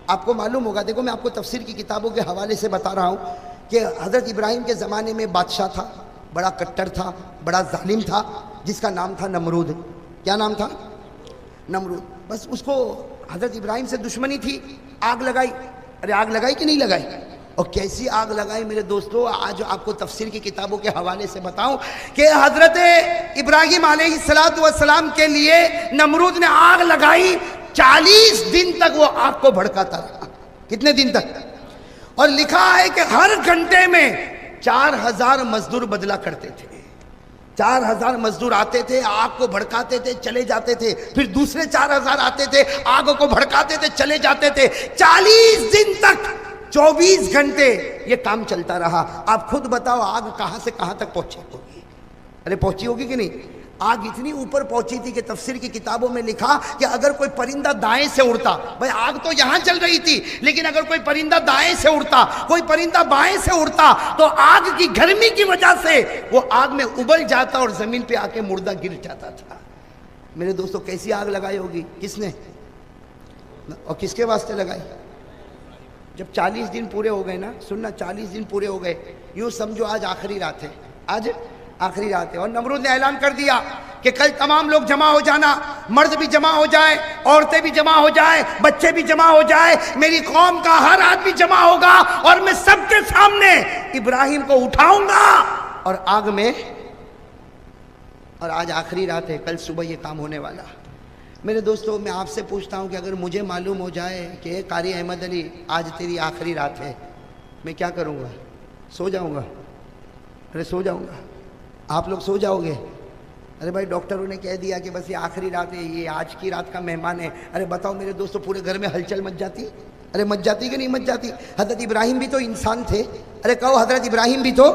آپ کو معلوم ہوگا، دیکھو میں آپ کو تفسیر کی کتابوں کے حوالے سے بتا رہا ہوں کہ حضرت ابراہیم کے زمانے میں بادشاہ تھا، بڑا کٹر تھا، بڑا ظالم تھا، جس کا نام تھا نمرود۔ کیا نام تھا؟ نمرود۔ بس اس کو حضرت ابراہیم سے دشمنی تھی، آگ لگائی۔ ارے آگ لگائی کہ نہیں لگائی؟ اور کیسی آگ لگائی میرے دوستو، آج آپ کو تفسیر کی کتابوں کے حوالے سے بتاؤں کہ حضرت ابراہیم علیہ السلام کے لیے نمرود نے آگ لگائی، 40 دن تک وہ آگ کو بھڑکاتا رہا۔ کتنے دن تک؟ اور لکھا ہے کہ ہر گھنٹے میں 4000 مزدور بدلا کرتے تھے۔ 4000 مزدور آتے تھے، آگ کو بھڑکاتے تھے، چلے جاتے تھے، پھر دوسرے 4000 آتے تھے، آگ کو بھڑکاتے تھے، چلے جاتے تھے۔ 40 دن تک 24 گھنٹے یہ کام چلتا رہا۔ آپ خود بتاؤ آگ کہاں سے کہاں تک پہنچی ہوگی؟ ارے پہنچی ہوگی کہ نہیں؟ آگ اتنی اوپر پہنچی تھی کہ تفسیر کی کتابوں میں لکھا کہ اگر کوئی پرندہ دائیں سے اڑتا، بھائی آگ تو یہاں چل رہی تھی، لیکن اگر کوئی پرندہ دائیں سے اڑتا، کوئی پرندہ بائیں سے اڑتا، تو آگ کی گرمی کی وجہ سے وہ آگ میں ابل جاتا اور زمین پہ آ کے مردہ گر جاتا تھا۔ میرے دوستو کیسی آگ لگائی ہوگی؟ کس نے اور کس کے واسطے لگائی؟ جب 40 دن پورے ہو گئے نا، سننا، 40 دن پورے ہو گئے، یوں سمجھو آج آخری رات ہے، آج آخری رات ہے، اور نمرود نے اعلان کر دیا کہ کل تمام لوگ جمع ہو جانا، مرد بھی جمع ہو جائے، عورتیں بھی جمع ہو جائے، بچے بھی جمع ہو جائے، میری قوم کا ہر آدمی جمع ہوگا اور میں سب کے سامنے ابراہیم کو اٹھاؤں گا اور آگ میں، اور آج آخری رات ہے، کل صبح یہ کام ہونے والا۔ میرے دوستو میں آپ سے پوچھتا ہوں کہ اگر مجھے معلوم ہو جائے کہ قاری احمد علی آج تیری آخری رات ہے، میں کیا کروں گا؟ سو جاؤں گا؟ ارے سو جاؤں گا؟ آپ لوگ سو جاؤ گے؟ ارے بھائی ڈاکٹروں نے کہہ دیا کہ بس یہ آخری رات ہے، یہ آج کی رات کا مہمان ہے۔ ارے بتاؤ میرے دوستو پورے گھر میں ہلچل مچ جاتی؟ ارے مچ جاتی کہ نہیں مچ جاتی؟ حضرت ابراہیم بھی تو انسان تھے، ارے کہو حضرت ابراہیم بھی تو،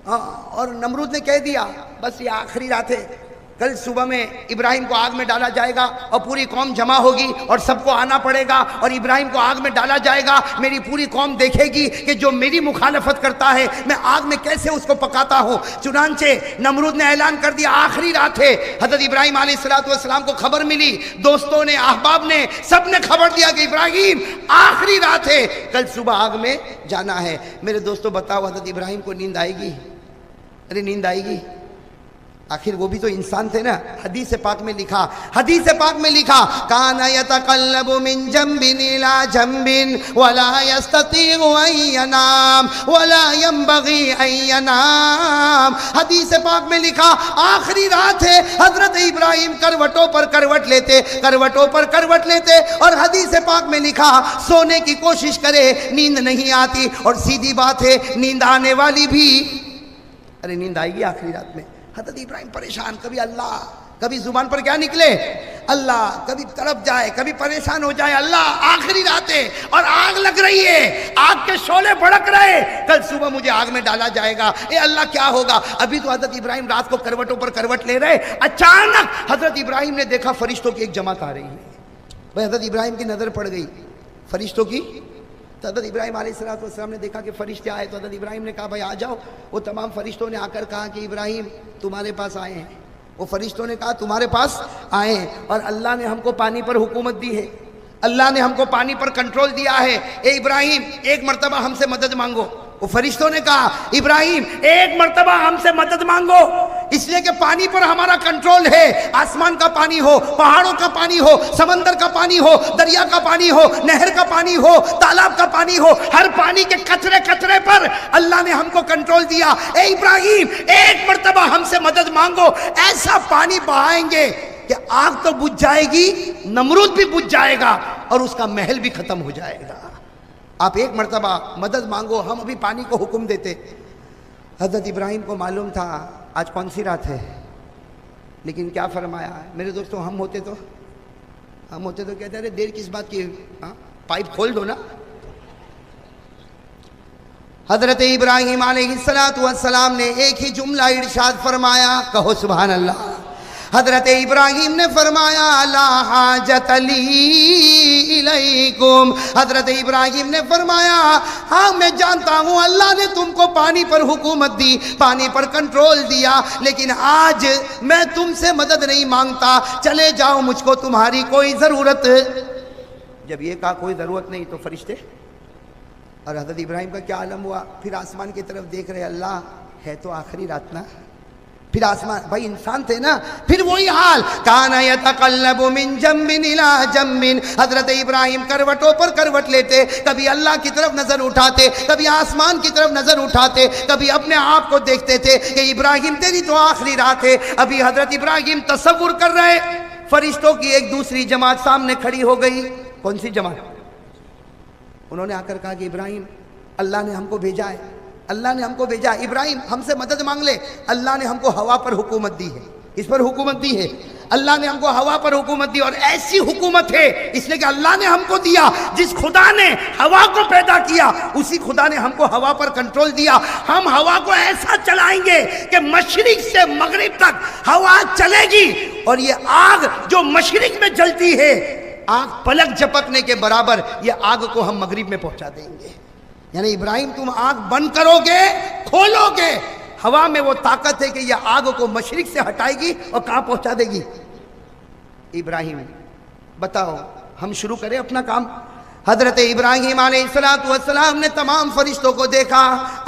اور نمرود نے کہہ دیا بس یہ آخری رات ہے، کل صبح میں ابراہیم کو آگ میں ڈالا جائے گا اور پوری قوم جمع ہوگی اور سب کو آنا پڑے گا اور ابراہیم کو آگ میں ڈالا جائے گا۔ میری پوری قوم دیکھے گی کہ جو میری مخالفت کرتا ہے میں آگ میں کیسے اس کو پکاتا ہوں۔ چنانچہ نمرود نے اعلان کر دیا آخری رات ہے۔ حضرت ابراہیم علیہ السلام کو خبر ملی، دوستوں نے، احباب نے، سب نے خبر دیا کہ ابراہیم آخری رات ہے، کل صبح آگ میں جانا ہے۔ میرے دوستوں بتاؤ حضرت ابراہیم کو نیند آئے گی؟ ارے نیند آئے گی؟ آخر وہ بھی تو انسان تھے نا۔ حدیث پاک میں لکھا، حدیث پاک میں لکھا، کانا یتقلب من جنب الى جنب ولا يستطيع ان ينام ولا ينبغي ان ينام۔ حدیث پاک میں لکھا آخری رات ہے، حضرت ابراہیم کروٹوں پر کروٹ لیتے، کروٹوں پر کروٹ لیتے، اور حدیث پاک میں لکھا سونے کی کوشش کرے نیند نہیں آتی، اور سیدھی بات ہے نیند آنے والی بھی، ارے نیند آئے گی آخری رات میں؟ حضرت ابراہیم پریشان، کبھی اللہ، کبھی زبان پر کیا نکلے اللہ، کبھی تڑپ جائے، کبھی پریشان ہو جائے اللہ، آخری رات ہے اور آگ لگ رہی ہے، آگ کے شعلے بھڑک رہے، کل صبح مجھے آگ میں ڈالا جائے گا، اے اللہ کیا ہوگا؟ ابھی تو حضرت ابراہیم رات کو کروٹوں پر کروٹ لے رہے، اچانک حضرت ابراہیم نے دیکھا فرشتوں کی ایک جماعت آ رہی ہے۔ بھائی حضرت ابراہیم کی نظر پڑ گئی فرشتوں کی، تو حضرت ابراہیم علیہ السلام نے دیکھا کہ فرشتے آئے، تو حضرت ابراہیم نے کہا بھائی آ جاؤ۔ وہ تمام فرشتوں نے آ کر کہا کہ ابراہیم تمہارے پاس آئے ہیں۔ وہ فرشتوں نے کہا تمہارے پاس آئے ہیں، اور اللہ نے ہم کو پانی پر حکومت دی ہے، اللہ نے ہم کو پانی پر کنٹرول دیا ہے، اے ابراہیم ایک مرتبہ ہم سے مدد مانگو۔ وہ فرشتوں نے کہا ابراہیم ایک مرتبہ ہم سے مدد مانگو، اس لیے کہ پانی پر ہمارا کنٹرول ہے، آسمان کا پانی ہو، پہاڑوں کا پانی ہو، سمندر کا پانی ہو، دریا کا پانی ہو، نہر کا پانی ہو، تالاب کا پانی ہو، ہر پانی کے قطرے قطرے پر اللہ نے ہم کو کنٹرول دیا۔ اے ابراہیم ایک مرتبہ ہم سے مدد مانگو، ایسا پانی بہائیں گے کہ آگ تو بجھ جائے گی، نمرود بھی بجھ جائے گا اور اس کا محل بھی ختم ہو جائے گا۔ آپ ایک مرتبہ مدد مانگو، ہم ابھی پانی کو حکم دیتے۔ حضرت ابراہیم کو معلوم تھا آج کون سی رات ہے، لیکن کیا فرمایا؟ میرے دوستو ہم ہوتے تو کہتے ہیں دیر کس بات کی، پائپ کھول دو نا۔ حضرت ابراہیم علیہ السلام نے ایک ہی جملہ ارشاد فرمایا، کہو سبحان اللہ۔ حضرت ابراہیم نے فرمایا لا حاجت لی الیکم، حضرت ابراہیم نے فرمایا ہاں میں جانتا ہوں اللہ نے تم کو پانی پر حکومت دی، پانی پر کنٹرول دیا، لیکن آج میں تم سے مدد نہیں مانگتا، چلے جاؤ، مجھ کو تمہاری کوئی ضرورت۔ جب یہ کہا کوئی ضرورت نہیں تو فرشتے اور حضرت ابراہیم کا کیا عالم ہوا، پھر آسمان کی طرف دیکھ رہے، اللہ ہے تو آخری رات نا، پھر آسمان، بھائی انسان تھے نا، پھر وہی حال، کان یتقلب من جنب الی جنب، حضرت ابراہیم کروٹوں پر کروٹ لیتے، کبھی اللہ کی طرف نظر اٹھاتے، کبھی آسمان کی طرف نظر اٹھاتے، کبھی اپنے آپ کو دیکھتے تھے کہ ابراہیم تیری تو آخری رات ہے۔ ابھی حضرت ابراہیم تصور کر رہے، فرشتوں کی ایک دوسری جماعت سامنے کھڑی ہو گئی۔ کون سی جماعت؟ انہوں نے آ کر کہا کہ ابراہیم اللہ نے ہم کو بھیجا ہے، اللہ نے ہم کو بھیجا، ابراہیم ہم سے مدد مانگ لے، اللہ نے ہم کو ہوا پر حکومت دی ہے، اس پر حکومت دی ہے، اللہ نے ہم کو ہوا پر حکومت دی، اور ایسی حکومت ہے اس لیے کہ اللہ نے ہم کو دیا، جس خدا نے ہوا کو پیدا کیا اسی خدا نے ہم کو ہوا پر کنٹرول دیا، ہم ہوا کو ایسا چلائیں گے کہ مشرق سے مغرب تک ہوا چلے گی، اور یہ آگ جو مشرق میں جلتی ہے، آگ پلک جھپکنے کے برابر، یہ آگ کو ہم مغرب میں پہنچا دیں گے۔ یعنی ابراہیم تم آگ بند کرو گے، کھولو گے، ہوا میں وہ طاقت ہے کہ یہ آگ کو مشرق سے ہٹائے گی اور کہاں پہنچا دے گی۔ ابراہیم بتاؤ، ہم شروع کریں اپنا کام۔ حضرت ابراہیم علیہ السلام نے تمام فرشتوں کو دیکھا،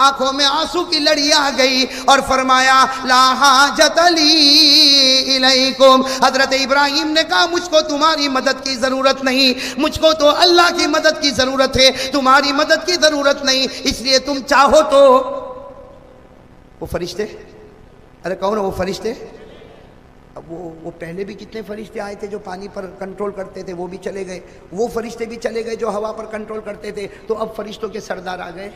آنکھوں میں آنسو کی لڑی آ گئی، اور فرمایا لا حاجت لی الیکم۔ حضرت ابراہیم نے کہا مجھ کو تمہاری مدد کی ضرورت نہیں، مجھ کو تو اللہ کی مدد کی ضرورت ہے، تمہاری مدد کی ضرورت نہیں، اس لیے تم چاہو تو وہ فرشتے، ارے کون ہے وہ فرشتے؟ اب وہ پہلے بھی کتنے فرشتے آئے تھے جو پانی پر کنٹرول کرتے تھے، وہ بھی چلے گئے، وہ فرشتے بھی چلے گئے جو ہوا پر کنٹرول کرتے تھے، تو اب فرشتوں کے سردار آ گئے۔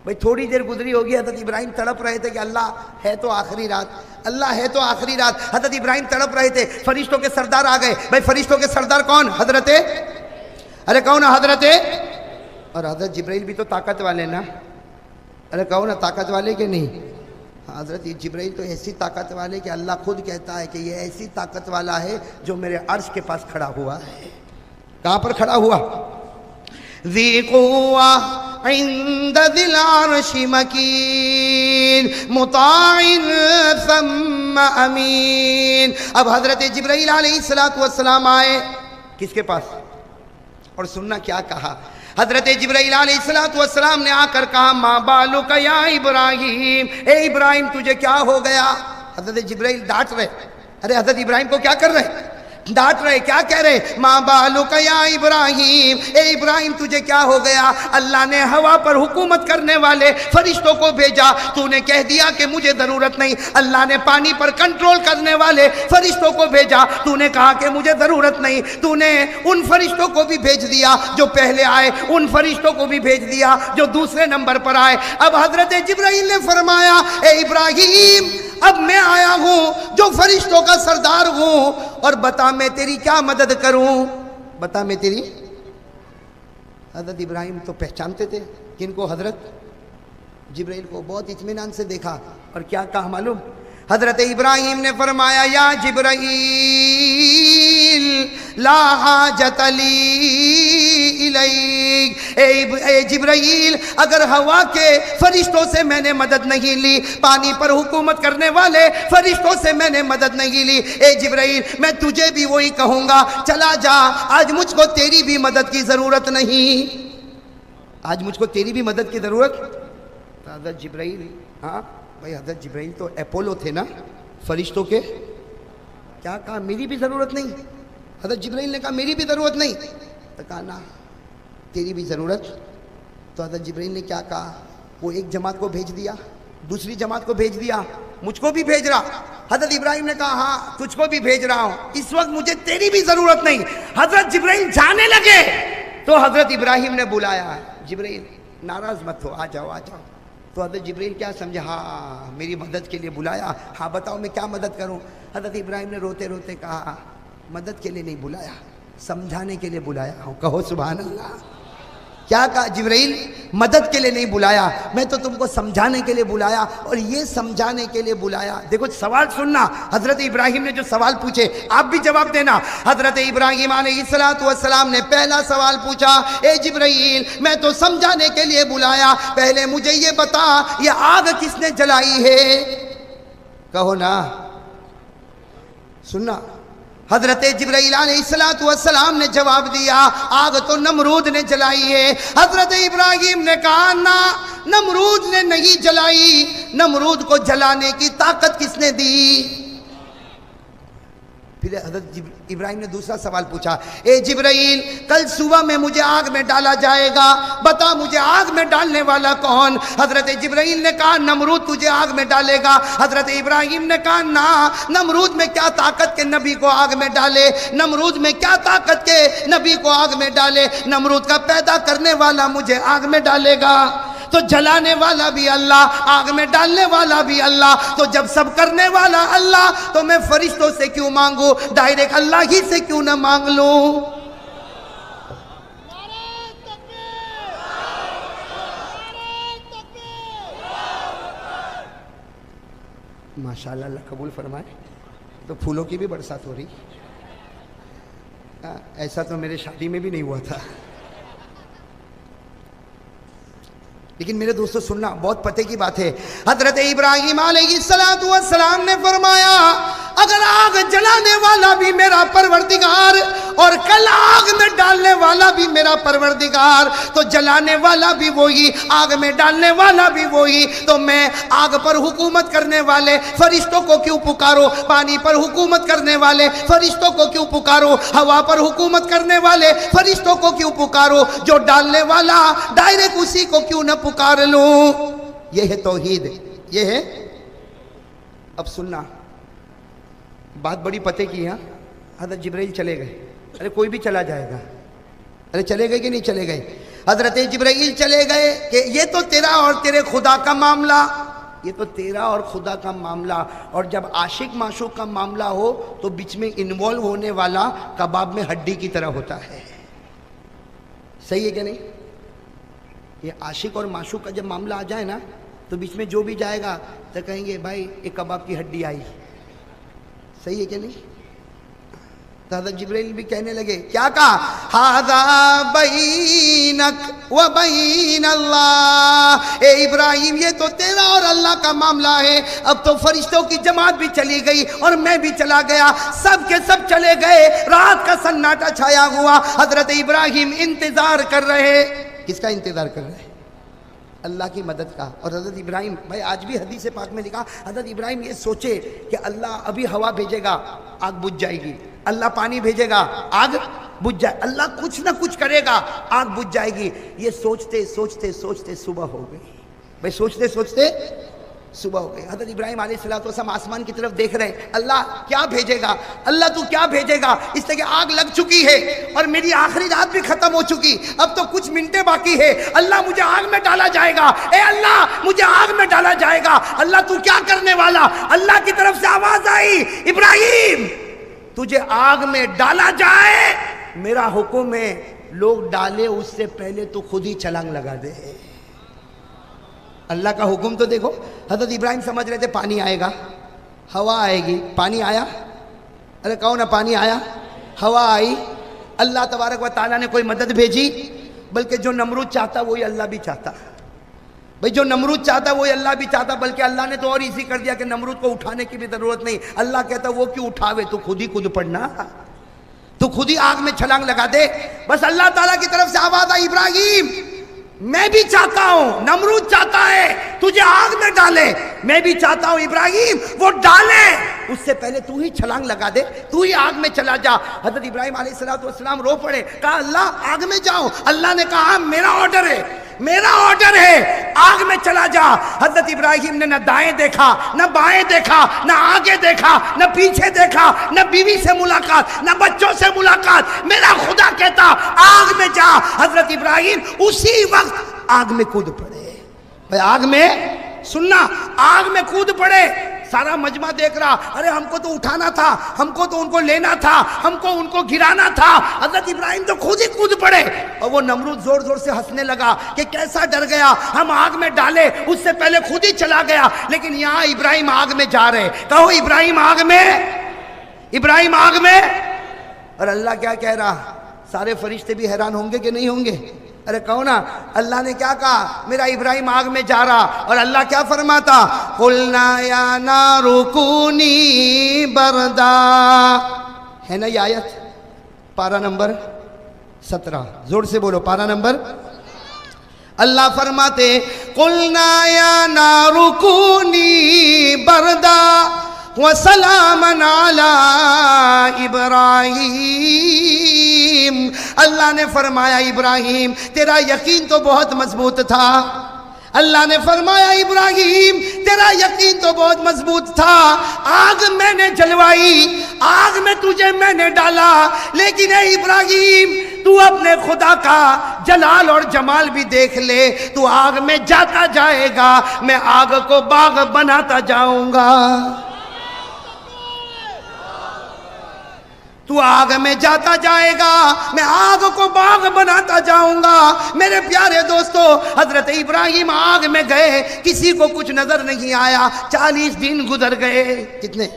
بھائی تھوڑی دیر گزری ہوگی، حضرت ابراہیم تڑپ رہے تھے کہ اللہ ہے تو آخری رات، اللہ ہے تو آخری رات، حضرت ابراہیم تڑپ رہے تھے، فرشتوں کے سردار آ گئے۔ بھائی فرشتوں کے سردار کون؟ حضرت، ارے کون ہے حضرت؟ اور حضرت جبرائیل بھی تو طاقت والے نا، ارے کون ہے طاقت والے کہ نہیں؟ حضرت جبرائیل تو ایسی طاقت والے کہ اللہ خود کہتا ہے کہ یہ ایسی طاقت والا ہے جو میرے عرش کے پاس کھڑا ہوا ہے۔ کہاں پر کھڑا ہوا؟ ذی قوہ عند ذی العرش مکین مطاع ثم امین۔ اب حضرت جبرائیل علیہ السلام آئے کس کے پاس؟ اور سننا کیا کہا حضرت جبرائیل علیہ السلام نے آ کر کہا ما بالک یا ابراہیم، اے ابراہیم تجھے کیا ہو گیا؟ حضرت جبرائیل ڈانٹ رہے، ارے حضرت ابراہیم کو کیا کر رہے؟ ڈانٹ رہے، کیا کہہ رہے؟ ما بالک یا ابراہیم، اے ابراہیم تجھے کیا ہو گیا؟ اللہ نے ہوا پر حکومت کرنے والے فرشتوں کو بھیجا، تو نے کہہ دیا کہ مجھے ضرورت نہیں۔ اللہ نے پانی پر کنٹرول کرنے والے فرشتوں کو بھیجا، تو نے کہا کہ مجھے ضرورت نہیں۔ تو نے ان فرشتوں کو بھی بھیج دیا جو پہلے آئے، ان فرشتوں کو بھی بھیج دیا جو دوسرے نمبر پر آئے۔ اب حضرت جبرائیل نے فرمایا اے ابراہیم اب میں آیا ہوں جو فرشتوں کا سردار ہوں، اور بتا میں تیری کیا مدد کروں، بتا میں تیری۔ حضرت ابراہیم تو پہچانتے تھے کن کو؟ حضرت جبرائیل کو بہت اطمینان سے دیکھا، اور کیا کہا معلوم؟ حضرت ابراہیم نے فرمایا یا جبرائیل لا حاجت لی الیک، اے جبرائیل اگر ہوا کے فرشتوں سے میں نے مدد نہیں لی، پانی پر حکومت کرنے والے فرشتوں سے میں نے مدد نہیں لی، اے جبرائیل میں تجھے بھی وہی کہوں گا، چلا جا، آج مجھ کو تیری بھی مدد کی ضرورت نہیں، آج مجھ کو تیری بھی مدد کی ضرورت۔ حضرت جبرائیل، ہاں بھائی حضرت جبرائیل تو اپولو تھے نا فرشتوں کے، کیا کہا میری بھی ضرورت نہیں؟ حضرت جبرائیل نے کہا میری بھی ضرورت نہیں، تو کہا نا تیری بھی ضرورت۔ تو حضرت جبرائیل نے کیا کہا؟ وہ ایک جماعت کو بھیج دیا، دوسری جماعت کو بھیج دیا، مجھ کو بھی بھیج رہا۔ حضرت ابراہیم نے کہا ہاں تجھ کو بھی بھیج رہا ہوں، اس وقت مجھے تیری بھی ضرورت نہیں۔ حضرت جبرائیل جانے لگے تو حضرت ابراہیم نے بلایا، جبرائیل ناراض مت ہو، آ جاؤ آ جاؤ۔ تو حضرت جبرائیل کیا سمجھا؟ ہاں میری مدد کے لیے بلایا، ہاں بتاؤ میں کیا مدد کروں؟ حضرت ابراہیم نے روتے روتے کہا مدد کے لیے نہیں بلایا، سمجھانے کے لیے بلایا ہوں، کہو سبحان اللہ۔ کیا کہا جبرائیل؟ مدد کے لیے نہیں بلایا، میں تو تم کو سمجھانے کے لیے بلایا، اور یہ سمجھانے کے لیے بلایا۔ دیکھو سوال سننا، حضرت ابراہیم نے جو سوال پوچھے آپ بھی جواب دینا۔ حضرت ابراہیم علیہ السلام نے پہلا سوال پوچھا اے جبرائیل میں تو سمجھانے کے لیے بلایا، پہلے مجھے یہ بتا یہ آگ کس نے جلائی ہے؟ کہو نا، سننا حضرت جبرائیل علیہ السلام نے جواب دیا آگ تو نمرود نے جلائی ہے۔ حضرت ابراہیم نے کہا نا، نمرود نے نہیں جلائی، نمرود کو جلانے کی طاقت کس نے دی؟ پھر حضرت ابراہیم نے دوسرا سوال پوچھا، اے جبرائیل کل صبح میں مجھے آگ میں ڈالا جائے گا، بتا مجھے آگ میں ڈالنے والا کون؟ حضرت جبرائیل نے کہا نمرود تجھے آگ میں ڈالے گا۔ حضرت ابراہیم نے کہا نا، نمرود میں کیا طاقت کے نبی کو آگ میں ڈالے، نمرود میں کیا طاقت کے نبی کو آگ میں ڈالے، نمرود کا پیدا کرنے والا مجھے آگ میں ڈالے گا، تو جلانے والا بھی اللہ، آگ میں ڈالنے والا بھی اللہ، تو جب سب کرنے والا اللہ تو میں فرشتوں سے کیوں مانگوں، ڈائریکٹ اللہ ہی سے کیوں نہ مانگ لوں؟ ماشاءاللہ، اللہ قبول فرمائے۔ تو پھولوں کی بھی برسات ہو رہی، ایسا تو میرے شادی میں بھی نہیں ہوا تھا۔ لیکن میرے دوستو سننا، بہت پتے کی بات ہے، حضرت ابراہیم علیہ السلام نے فرمایا اگر آگ جلانے والا بھی میرا پروردگار اور کل آگ میں ڈالنے والا بھی میرا پروردگار، تو جلانے والا بھی وہی، آگ میں ڈالنے والا بھی وہی، تو میں آگ پر حکومت کرنے والے فرشتوں کو کیوں پکارو، پانی پر حکومت کرنے والے فرشتوں کو کیوں پکارو، ہوا پر حکومت کرنے والے فرشتوں کو کیوں پکارو، جو ڈالنے والا ڈائریکٹ اسی کو کیوں نہ پکار لوں؟ یہ ہے توحید، یہ ہے۔ اب سننا، بات بڑی پتے کی ہے۔ حضرت جبرائیل چلے گئے، ارے کوئی بھی چلا جائے گا، ارے چلے گئے کہ نہیں چلے گئے؟ حضرت جبرائیل چلے گئے کہ یہ تو تیرا اور تیرے خدا کا معاملہ، یہ تو تیرا اور خدا کا معاملہ، اور جب عاشق معشوق کا معاملہ ہو تو بیچ میں انوالو ہونے والا کباب میں ہڈی کی طرح ہوتا ہے، صحیح ہے کہ نہیں؟ یہ عاشق اور معشوق کا جب معاملہ آ جائے نا تو بیچ میں جو بھی جائے گا تو کہیں گے بھائی ایک کباب کی ہڈی آئی، صحیح ہے کہ نہیں؟ تو حضرت جبرائیل بھی کہنے لگے، کیا کہا؟ ھذا بینک و بین اللہ، اے ابراہیم یہ تو تیرا اور اللہ کا معاملہ ہے۔ اب تو فرشتوں کی جماعت بھی چلی گئی اور میں بھی چلا گیا، سب کے سب چلے گئے، رات کا سناٹا چھایا ہوا، حضرت ابراہیم انتظار کر رہے، کس کا انتظار کر رہے؟ اللہ کی مدد کا۔ اور حضرت ابراہیم، بھائی آج بھی حدیث پاک میں لکھا، حضرت ابراہیم یہ سوچے کہ اللہ ابھی ہوا بھیجے گا آگ بجھ جائے گی، اللہ پانی بھیجے گا آگ بجھ جائے، اللہ کچھ نہ کچھ کرے گا آگ بجھ جائے گی، یہ سوچتے سوچتے سوچتے صبح ہو گئی، بھائی سوچتے سوچتے صبح ہو گئی۔ حضرت ابراہیم علیہ السلام آسمان کی طرف دیکھ رہے ہیں، اللہ کیا بھیجے گا، اللہ تو کیا بھیجے گا، اس لیے کہ آگ لگ چکی ہے اور میری آخری رات بھی ختم ہو چکی، اب تو کچھ منٹیں باقی ہے، اللہ مجھے آگ میں ڈالا جائے گا، اے اللہ مجھے آگ میں ڈالا جائے گا، اللہ تو کیا کرنے والا؟ اللہ کی طرف سے آواز آئی، ابراہیم تجھے آگ میں ڈالا جائے، میرا حکم ہے لوگ ڈالے اس سے پہلے تو خود ہی چھلانگ لگا دے۔ اللہ کا حکم تو دیکھو، حضرت ابراہیم سمجھ رہے تھے پانی آئے گا، ہوا آئے گی، پانی آیا، ارے کہو نا پانی آیا، ہوا آئی، اللہ تبارک و تعالیٰ نے کوئی مدد بھیجی، بلکہ جو نمرود چاہتا وہی اللہ بھی چاہتا، بھئی جو نمرود چاہتا وہی اللہ بھی چاہتا، بلکہ اللہ نے تو اور ایزی کر دیا کہ نمرود کو اٹھانے کی بھی ضرورت نہیں، اللہ کہتا وہ کیوں اٹھاوے، تو خود ہی کود پڑنا، تو خود ہی آگ میں چھلانگ لگا دے۔ بس اللہ تعالیٰ کی طرف سے آواز آئی، ابراہیم میں بھی چاہتا ہوں، نمرود چاہتا ہے تجھے آگ میں ڈالے، میں بھی چاہتا ہوں ابراہیم وہ ڈالے، اس سے پہلے تو ہی چھلانگ لگا دے، تو ہی آگ میں چلا جا۔ حضرت ابراہیم علیہ السلام رو پڑے، کہا اللہ آگ میں جاؤں؟ اللہ نے کہا میرا آرڈر ہے، میرا آرڈر ہے، آگ میں چلا جا۔ حضرت ابراہیم نے نہ دائیں دیکھا، نہ بائیں دیکھا، نہ آگے دیکھا، نہ پیچھے دیکھا، نہ بیوی سے ملاقات، نہ بچوں سے ملاقات، میرا خدا کہتا آگ میں جا۔ حضرت ابراہیم اسی وقت آگ میں کود پڑے، بھائی آگ میں، سننا، آگ میں کود پڑے۔ سارا مجمع دیکھ رہا، ارے ہم کو تو اٹھانا تھا، ہم کو تو ان کو لینا تھا، ہم کو ان کو گرانا تھا، حضرت ابراہیم تو خود ہی کود پڑے۔ اور وہ نمرود زور زور سے ہنسنے لگا کہ کیسا ڈر گیا، ہم آگ میں ڈالے اس سے پہلے خود ہی چلا گیا، لیکن یہاں ابراہیم آگ میں جا رہے، کہو ابراہیم آگ میں، ابراہیم آگ میں۔ اور اللہ کیا کہہ رہا؟ سارے فرشتے بھی حیران ہوں گے کہ نہیں ہوں گے؟ ارے کہو نا، اللہ نے کیا کہا؟ میرا ابراہیم آگ میں جا رہا، اور اللہ کیا فرماتا؟ قُلْنَا يَا نَارُ كُونِي بَرْدًا، ہے نا یہ آیت؟ پارہ نمبر 17، زور سے بولو، پارہ نمبر۔ اللہ فرماتے قُلْنَا يَا نَارُ كُونِي بَرْدًا وَسَلَامًا عَلَىٰ إِبْرَاہِيمَ، اللہ نے فرمایا ابراہیم تیرا یقین تو بہت مضبوط تھا، اللہ نے فرمایا ابراہیم تیرا یقین تو بہت مضبوط تھا، آگ میں نے جلوائی، آگ میں تجھے میں نے ڈالا، لیکن اے ابراہیم تو اپنے خدا کا جلال اور جمال بھی دیکھ لے، تو آگ میں جاتا جائے گا، میں آگ کو باغ بناتا جاؤں گا، تو آگ میں جاتا جائے گا، میں آگ کو باغ بناتا جاؤں گا۔ میرے پیارے دوستو، حضرت ابراہیم آگ میں گئے، کسی کو کچھ نظر نہیں آیا، 40 دن گزر گئے، کتنے؟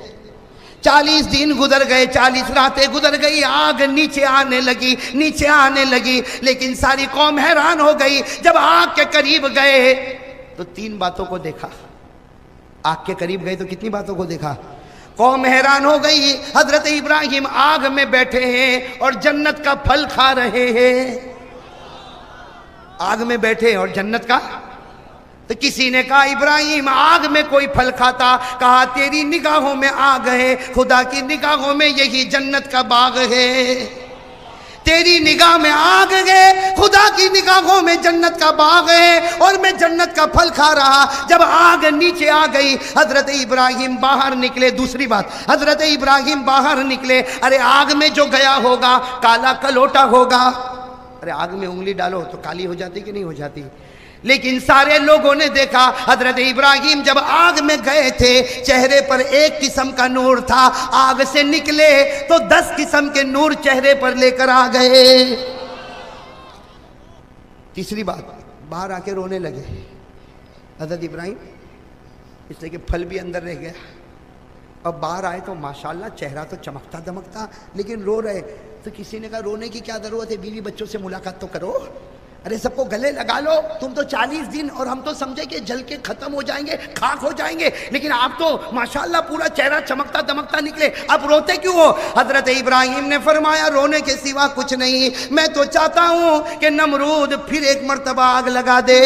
40 دن گزر گئے، 40 راتیں گزر گئی، آگ نیچے آنے لگی، نیچے آنے لگی، لیکن ساری قوم حیران ہو گئی۔ جب آگ کے قریب گئے تو 3 باتوں کو دیکھا، آگ کے قریب گئے تو کتنی باتوں کو دیکھا؟ قوم حیران ہو گئی، حضرت ابراہیم آگ میں بیٹھے ہیں اور جنت کا پھل کھا رہے ہیں، آگ میں بیٹھے اور جنت کا۔ تو کسی نے کہا ابراہیم آگ میں کوئی پھل کھاتا، کہا تیری نگاہوں میں آگ ہے، خدا کی نگاہوں میں یہی جنت کا باغ ہے، تیری نگاہ میں آگ ہے، خدا کی نگاہوں میں جنت کا باغ ہے، اور میں جنت کا پھل کھا رہا۔ جب آگ نیچے آ گئی، حضرت ابراہیم باہر نکلے۔ دوسری بات، حضرت ابراہیم باہر نکلے، ارے آگ میں جو گیا ہوگا کالا کلوٹا ہوگا، ارے آگ میں انگلی ڈالو تو کالی ہو جاتی کہ نہیں ہو جاتی؟ لیکن سارے لوگوں نے دیکھا حضرت ابراہیم جب آگ میں گئے تھے چہرے پر ایک قسم کا نور تھا، آگ سے نکلے تو 10 قسم کے نور چہرے پر لے کر آ گئے۔ تیسری بات، باہر آ کے رونے لگے حضرت ابراہیم، اس لیے کہ پھل بھی اندر رہ گیا، اور باہر آئے تو ماشاءاللہ چہرہ تو چمکتا دمکتا، لیکن رو رہے۔ تو کسی نے کہا رونے کی کیا ضرورت ہے، بیوی بچوں سے ملاقات تو کرو، ارے سب کو گلے لگا لو، تم تو 40 دن اور ہم تو سمجھے کہ جل کے ختم ہو جائیں گے، خاک ہو جائیں گے، لیکن آپ تو ماشاءاللہ پورا چہرہ چمکتا دمکتا نکلے، اب روتے کیوں ہو؟ حضرت ابراہیم نے فرمایا رونے کے سوا کچھ نہیں، میں تو چاہتا ہوں کہ نمرود پھر ایک مرتبہ آگ لگا دے،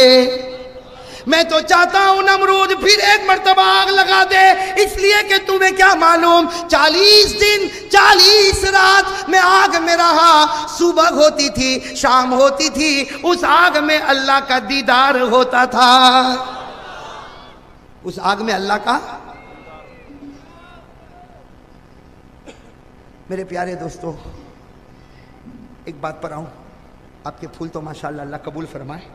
میں تو چاہتا ہوں نمرود پھر ایک مرتبہ آگ لگا دے، اس لیے کہ تمہیں کیا معلوم 40 دن 40 رات میں آگ میں رہا، صبح ہوتی تھی شام ہوتی تھی، اس آگ میں اللہ کا دیدار ہوتا تھا، اس آگ میں اللہ کا۔ میرے پیارے دوستو، ایک بات پر آؤں، آپ کے پھول تو ماشاءاللہ اللہ قبول فرمائے،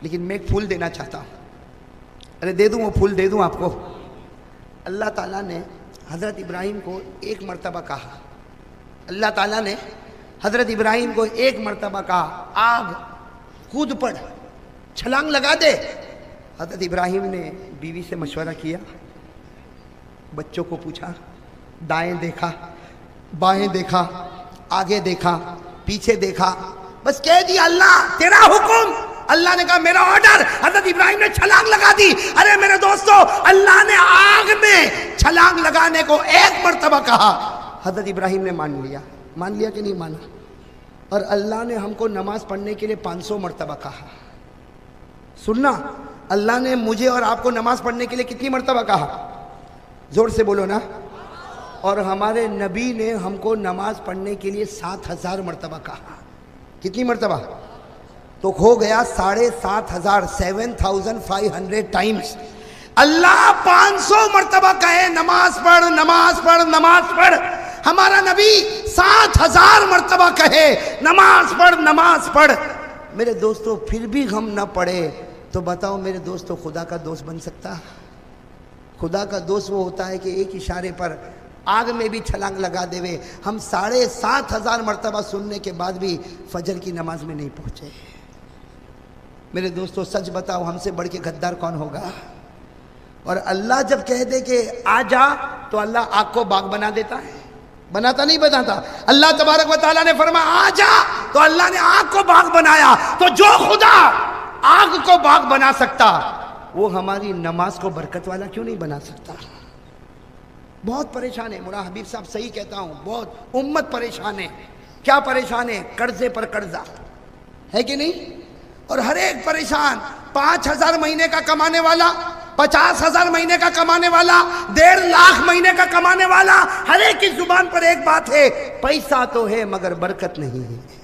لیکن میں ایک پھول دینا چاہتا ہوں، ارے دے دوں وہ پھول دے دوں آپ کو۔ اللہ تعالیٰ نے حضرت ابراہیم کو ایک مرتبہ کہا، اللہ تعالیٰ نے حضرت ابراہیم کو ایک مرتبہ کہا آگ کود پڑ، چھلانگ لگا دے۔ حضرت ابراہیم نے بیوی سے مشورہ کیا، بچوں کو پوچھا، دائیں دیکھا بائیں دیکھا آگے دیکھا پیچھے دیکھا، بس کہہ دیا اللہ تیرا حکم، اللہ نے کہا میرا آرڈر، حضرت ابراہیم نے چھلانگ لگا دی۔ ارے میرے دوستو، اللہ نے آگ میں چھلانگ لگانے کو ایک مرتبہ کہا، حضرت ابراہیم نے مان لیا کہ نہیں مانا؟ اور اللہ نے ہم کو نماز پڑھنے کے لیے 500 مرتبہ کہا۔ سننا، اللہ نے مجھے اور آپ کو نماز پڑھنے کے لیے کتنی مرتبہ کہا؟ زور سے بولو نا۔ اور ہمارے نبی نے ہم کو نماز پڑھنے کے لیے 7000 مرتبہ کہا۔ کتنی مرتبہ؟ تو ہو گیا 7500، 7500 ٹائمز۔ اللہ 500 مرتبہ کہے نماز پڑھ نماز پڑھ نماز پڑھ، ہمارا نبی 7000 مرتبہ کہے نماز پڑھ نماز پڑھ۔ میرے دوستو پھر بھی ہم نہ پڑھے تو بتاؤ میرے دوستو خدا کا دوست بن سکتا؟ خدا کا دوست وہ ہوتا ہے کہ ایک اشارے پر آگ میں بھی چھلانگ لگا دے وے۔ ہم 7500 مرتبہ سننے کے بعد بھی فجر کی نماز میں نہیں پہنچے۔ میرے دوستو سچ بتاؤ ہم سے بڑھ کے غدار کون ہوگا؟ اور اللہ جب کہہ دے کہ آ جا تو اللہ آگ کو باغ بنا دیتا ہے، بناتا نہیں بناتا؟ اللہ تبارک و تعالیٰ نے فرمایا آ جا تو اللہ نے آگ کو باغ بنایا۔ تو جو خدا آگ کو باغ بنا سکتا وہ ہماری نماز کو برکت والا کیوں نہیں بنا سکتا؟ بہت پریشان ہے، مولانا حبیب صاحب صحیح کہتا ہوں، بہت امت پریشان ہے۔ کیا پریشان ہے؟ قرضے پر قرضہ ہے کہ نہیں؟ اور ہر ایک پریشان، 5,000 مہینے کا کمانے والا، 50,000 مہینے کا کمانے والا، 1.5 لاکھ مہینے کا کمانے والا، ہر ایک کی زبان پر ایک بات ہے، پیسہ تو ہے مگر برکت نہیں ہے۔